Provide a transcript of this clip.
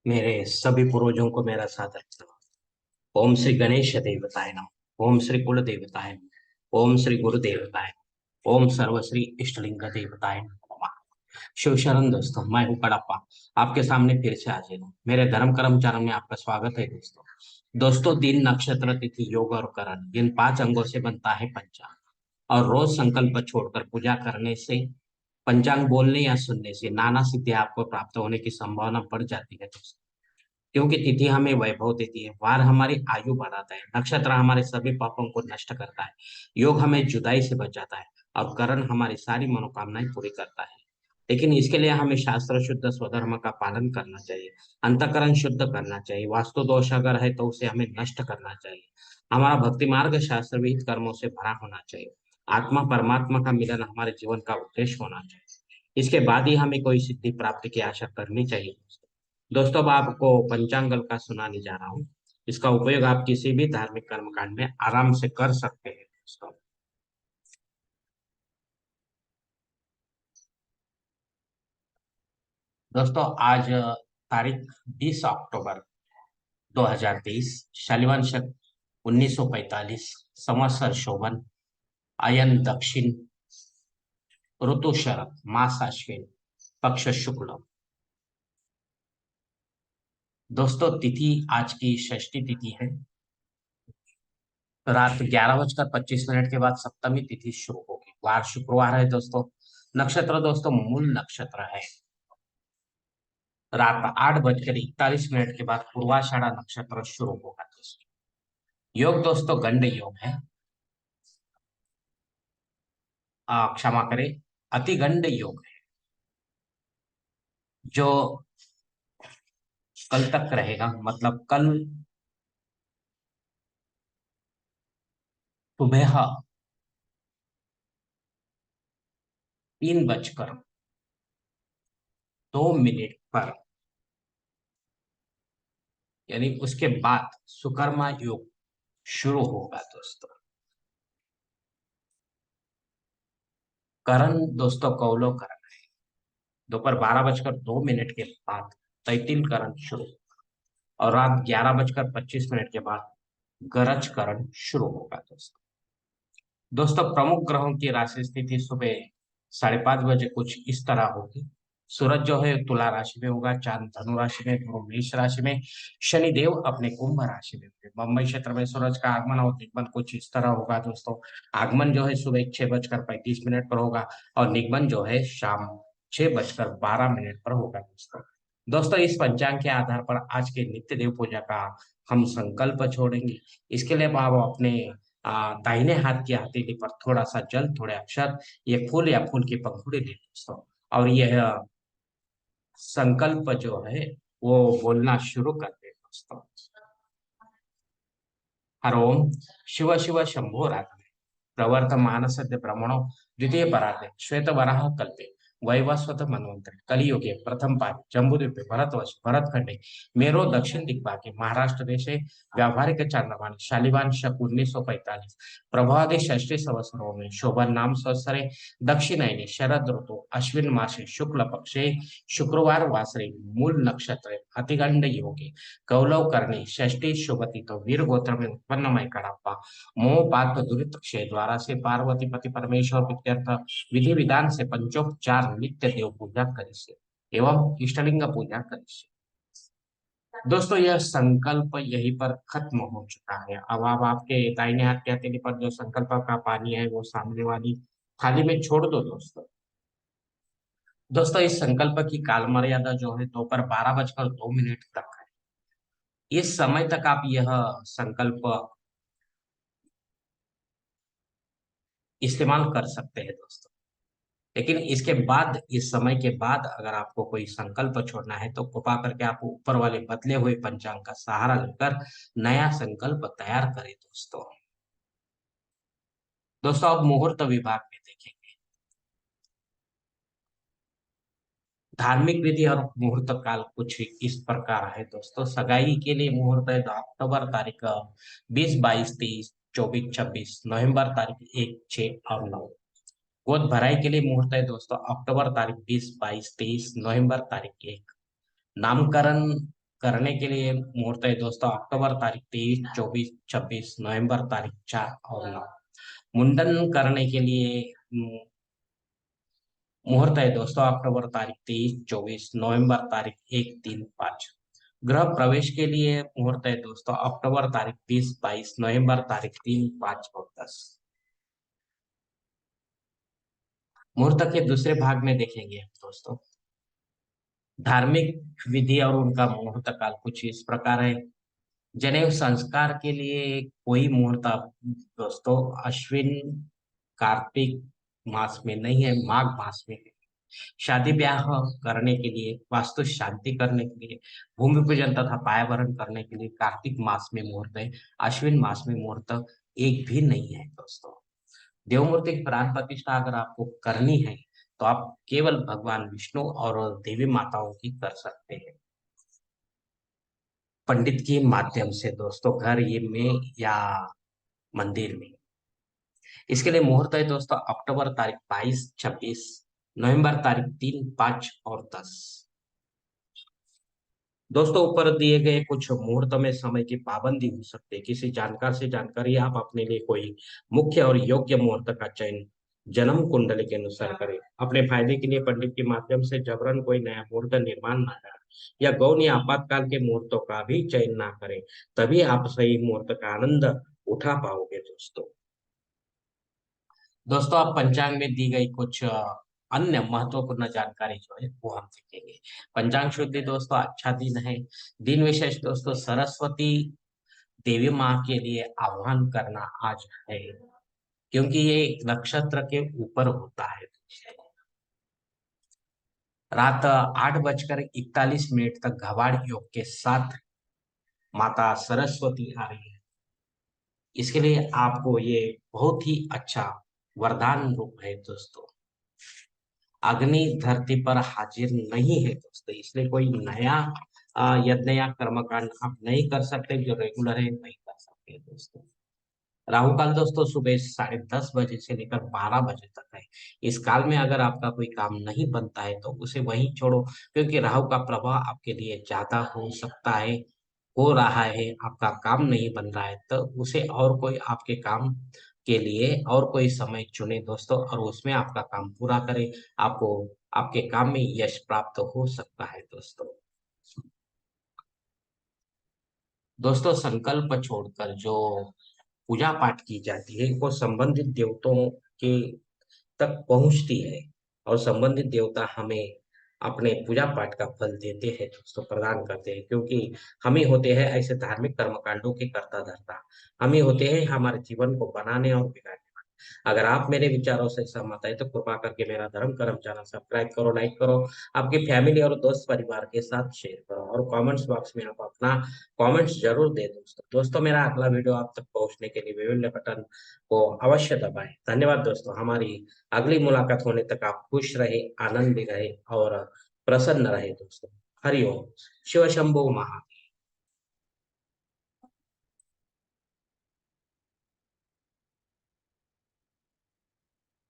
मेरे सभी पूर्वजों को मेरा सादर प्रणाम। ओम श्री गणेश देवताय नमः। ओम श्री कुल देवताय नमः। ओम श्री गुरु देवताय नमः। ओम सर्व श्री इष्टलिंग देवताय नमः। शिव शरण दोस्तों, मैं हूँ कड़प्पा। आपके सामने फिर से हाजिर हूँ। मेरे धर्म कर्म चरण में आपका स्वागत है दोस्तों। दोस्तों, दिन नक्षत्र तिथि योग और करण इन 5 अंगों से बनता है पंचांग। और रोज संकल्प छोड़कर पूजा करने से, पंचांग बोलने या सुनने से नाना सिद्धियां आपको प्राप्त होने की संभावना बढ़ जाती है दोस्तों। क्योंकि तिथि हमें वैभव देती है, वार हमारी आयु बढ़ाता है, नक्षत्र हमारे सभी पापों को नष्ट करता है, योग हमें जुदाई से बचाता है, और करण हमारी सारी मनोकामनाएं पूरी करता है। लेकिन इसके लिए हमें शास्त्र शुद्ध स्वधर्म का पालन करना चाहिए। अंतःकरण शुद्ध करना चाहिए। वास्तु दोष अगर है तो उसे हमें नष्ट करना चाहिए। हमारा भक्ति मार्ग शास्त्र विहित कर्मों से भरा होना चाहिए। आत्मा परमात्मा का मिलन हमारे जीवन का उद्देश्य होना चाहिए। इसके बाद ही हमें कोई सिद्धि प्राप्ति की आशा करनी चाहिए। दोस्तों, अब आपको पंचांगल का सुनाने जा रहा हूँ। इसका उपयोग आप किसी भी धार्मिक कर्मकांड में आराम से कर सकते हैं दोस्तों। दोस्तों, आज तारीख 20 अक्टूबर 2023, शालिवान शक 1945, संवत्सर शोभन, अयन दक्षिण, ऋतु शरद, मास अश्विन, पक्ष शुक्ल। दोस्तों, तिथि आज की षष्ठी तिथि है। रात 11:25 के बाद सप्तमी तिथि शुरू होगी। वार शुक्रवार है दोस्तों। नक्षत्र दोस्तों मूल नक्षत्र है। रात 8:41 के बाद पूर्वाषाढ़ा नक्षत्र शुरू होगा दोस्तों। योग दोस्तों गंड योग है। क्षमा करें, अति गंड योग है, जो कल तक रहेगा। मतलब कल सुबह 3:02 पर, यानी उसके बाद सुकर्मा योग शुरू होगा दोस्तों। करण दोस्तों कौलो करण, दोपहर 12:02 के बाद तैतिल करण शुरू, और रात 11:25 के बाद गरज करण शुरू होगा दोस्तों। दोस्तों, प्रमुख ग्रहों की राशि स्थिति सुबह 5:30 बजे कुछ इस तरह होगी। सूरज जो है तुला राशि में होगा, चांद धनु राशि में, गुरु मेष राशि में, शनिदेव अपने कुंभ राशि में होंगे। मुंबई क्षेत्र में सूरज का आगमन और निगमन कुछ इस तरह होगा दोस्तों। आगमन जो है सुबह 6:35 पर होगा, और निगमन जो है शाम 6:12 पर होगा दोस्तों। दोस्तों, इस पंचांग के आधार पर आज के नित्य देव पूजा का हम संकल्प छोड़ेंगे। इसके लिए आप अपने दाहिने हाथ की हथेली पर थोड़ा सा जल, थोड़े अक्षर, ये फूल या फूल की पंखुड़ी ले दोस्तों, और यह संकल्प जो है वो बोलना शुरू कर दे दोस्तों। हर ओम शिव शिव शंभो राधवे, प्रवर्तमान सद्य ब्रह्मणो द्वितीय पराते श्वेत वराह कल्पे वैवस्वत मनवंतरे कलियुगे प्रथम पाद जम्बूद्वीपे भरतवर्ष भरतखंडे मेरो दक्षिण दिग्भागे महाराष्ट्र देशे व्यावहारिक चांद्रमाने शालिवान शक 1945 प्रभादे षष्ठी संवत्सरों में शोभन नाम संवत्सरे दक्षिणायने शरद ऋतु अश्विन मासे शुक्ल पक्षे शुक्रवार वासरे मूल नक्षत्र अतिगंड योगे कौलव करणे षष्ठी शुभति तो वीर गोत्र में उत्पन्न मय कड़प्पा मोह पाप दुरित क्षय द्वारा से पार्वती पति परमेश्वर प्रीत्यर्थ विधि विधान से पंचोपचार नित्य देव पूजा करिए एवं इष्टलिंग पूजा करिए। दोस्तों, यह संकल्प यहीं पर खत्म हो चुका है। अब आप आपके दाहिने हाथ के हथेली पर जो संकल्प का पानी है वो सामने वाली थाली में छोड़ दो दोस्तों। दोस्तों, इस संकल्प की काल मर्यादा जो है दोपहर 12:02 तक है। इस समय तक आप यह संकल्प इस्तेमाल कर सकते हैं दोस्तों। लेकिन इसके बाद, इस समय के बाद अगर आपको कोई संकल्प छोड़ना है तो कृपा करके आप ऊपर वाले बदले हुए पंचांग का सहारा लेकर नया संकल्प तैयार करें दोस्तों। दोस्तों, अब मुहूर्त विभाग में देखेंगे। धार्मिक विधि और मुहूर्त काल कुछ इस प्रकार है दोस्तों। सगाई के लिए मुहूर्त है तो अक्टूबर तारीख 20, 22, 23, 24, 26, नवंबर तारीख 1, 6 और 9। गोद भराई के लिए मुहूर्त है दोस्तों अक्टूबर तारीख 20, 22, 23, नवंबर तारीख 1। नामकरण करने के लिए मुहूर्त है दोस्तों अक्टूबर तारीख 23, 24, 26, नवंबर तारीख 4 और 9। मुंडन करने के लिए मुहूर्त है दोस्तों अक्टूबर तारीख 23, 24, नवंबर तारीख 1, 3, 5। गृह प्रवेश के लिए मुहूर्त है दोस्तों अक्टूबर तारीख 20, 22, नवंबर तारीख 3, 5 और 10। मुहूर्त के दूसरे भाग में देखेंगे दोस्तों धार्मिक विधि और उनका मुहूर्त काल कुछ इस प्रकार है। जनेऊ संस्कार के लिए कोई मुहूर्त दोस्तों अश्विन कार्तिक मास में नहीं है, माघ मास में है। शादी ब्याह करने के लिए, वास्तु शांति करने के लिए, भूमि पूजन तथा पायाभरण करने के लिए कार्तिक मास में मुहूर्त है। अश्विन मास में मुहूर्त एक भी नहीं है दोस्तों। देवमूर्ति की प्राण प्रतिष्ठा अगर आपको करनी है तो आप केवल भगवान विष्णु और देवी माताओं की कर सकते हैं पंडित के माध्यम से दोस्तों, घर ये में या मंदिर में। इसके लिए मुहूर्त है दोस्तों अक्टूबर तारीख 22, 26, नवंबर तारीख 3, 5 और 10। दोस्तों ऊपर दिए गए कुछ मुहूर्त में समय की पाबंदी हो सकती है। किसी जानकार से जानकारी आप अपने लिए कोई मुख्य और योग्य मुहूर्त का चयन जन्म कुंडली के अनुसार करें। अपने फायदे के लिए पंडित के माध्यम से जबरन कोई नया मुहूर्त निर्माण न करें या गौण या आपातकाल के मुहूर्तों का भी चयन ना करें। तभी आप सही मुहूर्त का आनंद उठा पाओगे दोस्तों। दोस्तों आप पंचांग में दी गई कुछ अन्य महत्वपूर्ण जानकारी जो है वो हम देखेंगे। पंचांग शुद्धि दोस्तों अच्छा दिन है। दिन विशेष दोस्तों सरस्वती देवी माँ के लिए आह्वान करना आज है, क्योंकि ये एक नक्षत्र के ऊपर होता है। रात 8:41 तक घबाड़ योग के साथ माता सरस्वती आ रही है। इसके लिए आपको ये बहुत ही अच्छा वरदान रूप है दोस्तों। अग्नि धरती पर हाजिर नहीं है दोस्तों, इसलिए कोई नया यज्ञ या कर्मकांड आप नहीं कर सकते। जो रेगुलर है वही कर सकते हैं दोस्तों। राहु काल दोस्तों सुबह 10:30 बजे से लेकर 12 बजे तक है। इस काल में अगर आपका कोई काम नहीं बनता है तो उसे वहीं छोड़ो, क्योंकि राहु का प्रभाव आपके लिए ज्यादा हो सकता है। हो रहा है, आपका काम नहीं बन रहा है तो उसे और कोई आपके काम के लिए और कोई समय चुने दोस्तों, और उसमें आपका काम पूरा करे। आपको आपके काम में यश प्राप्त हो सकता है दोस्तों। दोस्तों संकल्प छोड़कर जो पूजा पाठ की जाती है वो संबंधित देवताओं के तक पहुंचती है, और संबंधित देवता हमें अपने पूजा पाठ का फल देते हैं दोस्तों, प्रदान करते हैं। क्योंकि हम ही होते हैं ऐसे धार्मिक कर्मकांडों के कर्ता धर्ता। हम ही होते हैं हमारे जीवन को बनाने और बिगाड़ने वाले। अगर आप मेरे विचारों से सहमत है तो कृपा करके मेरा धर्म कर्म चैनल सब्सक्राइब करो, लाइक करो, आपकी फैमिली और दोस्त परिवार के साथ शेयर करो, और कमेंट्स बॉक्स में आप अपना कमेंट्स जरूर दे दोस्तों। दोस्तों मेरा अगला वीडियो आप तक पहुंचने के लिए विभिन्न बटन को अवश्य दबाएं। धन्यवाद दोस्तों। हमारी अगली मुलाकात होने तक आप खुश रहे, आनंदी रहे और प्रसन्न रहे दोस्तों। हरिओम। शिव शंभो महा।